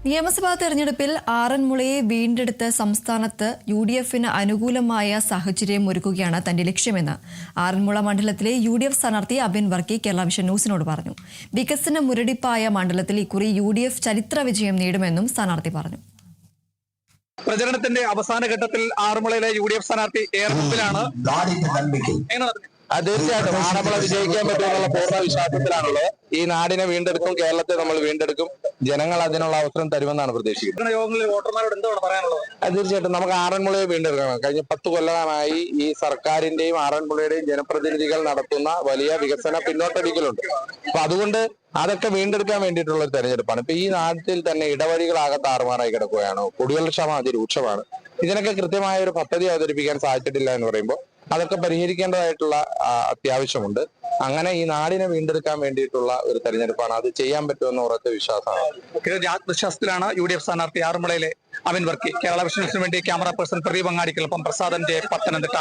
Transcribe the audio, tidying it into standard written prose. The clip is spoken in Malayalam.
നിയമസഭാ തെരഞ്ഞെടുപ്പിൽ ആറന്മുളയെ വീണ്ടെടുത്ത് സംസ്ഥാനത്ത് UDFന് അനുകൂലമായ സാഹചര്യം ഒരുക്കുകയാണ് തന്റെ ലക്ഷ്യമെന്ന് ആറന്മുള മണ്ഡലത്തിലെ UDF സ്ഥാനാർത്ഥി അബിൻ വർക്കി കേരള വിഷൻ ന്യൂസിനോട് പറഞ്ഞു. വികസന മുരടിപ്പായ മണ്ഡലത്തിൽ ഇക്കുറി UDF ചരിത്ര വിജയം നേടുമെന്നും സ്ഥാനാർത്ഥി പറഞ്ഞു. പ്രചരണത്തിന്റെ അവസാന ഘട്ടത്തിൽ ആറന്മുളയിലെ UDF സ്ഥാനാർത്ഥി ഏറെ മുമ്പിലാണ്. തീർച്ചയായിട്ടും ആറന്മുള വിജയിക്കാൻ പറ്റുമെന്നുള്ള പൂർണ്ണ വിശ്വാസത്തിലാണുള്ളത്. ഈ നാടിനെ വീണ്ടെടുക്കും, കേരളത്തെ നമ്മൾ വീണ്ടെടുക്കും, ജനങ്ങൾ അതിനുള്ള അവസരം തരുമെന്നാണ് പ്രതീക്ഷിക്കുന്നത്. യോഗങ്ങളിൽ വോട്ടർമാരോട് എന്താണ് പറയാനുള്ളത്? തീർച്ചയായിട്ടും നമുക്ക് ആറന്മുളയെ വീണ്ടെടുക്കണം. കഴിഞ്ഞ 10 കൊല്ലമായി ഈ സർക്കാരിന്റെയും ആറന്മുളയുടെയും ജനപ്രതിനിധികൾ നടത്തുന്ന വലിയ വികസന പിന്നോട്ടടിക്കലുണ്ട്. അപ്പൊ അതുകൊണ്ട് അതൊക്കെ വീണ്ടെടുക്കാൻ വേണ്ടിയിട്ടുള്ള ഒരു തെരഞ്ഞെടുപ്പാണ്. ഇപ്പൊ ഈ നാട്ടിൽ തന്നെ ഇടവഴികളാകെ താറുമാറായി കിടക്കുകയാണ്. കുടിവെള്ള ക്ഷാമം അതിരൂക്ഷമാണ്. ഇതിനൊക്കെ കൃത്യമായ ഒരു പദ്ധതി അവതരിപ്പിക്കാൻ സാധിച്ചിട്ടില്ല എന്ന് പറയുമ്പോൾ അതൊക്കെ പരിഹരിക്കേണ്ടതായിട്ടുള്ള അത്യാവശ്യമുണ്ട്. അങ്ങനെ ഈ നാടിനെ വീണ്ടെടുക്കാൻ വേണ്ടിയിട്ടുള്ള ഒരു തെരഞ്ഞെടുപ്പാണ്. അത് ചെയ്യാൻ പറ്റുമെന്ന് ഉറച്ച വിശ്വാസമാണ്. ആത്മവിശ്വാസത്തിലാണ് UDF സ്ഥാനാർത്ഥി ആറന്മുളയിലെ അബിൻ വർക്കി. കേരള വിഷൻ ന്യൂസിന് വേണ്ടി ക്യാമറ പേഴ്സൺ പ്രദീപ് അങ്ങാടിക്കൊപ്പം പ്രസാദൻ ജെ, പത്തനംതിട്ട.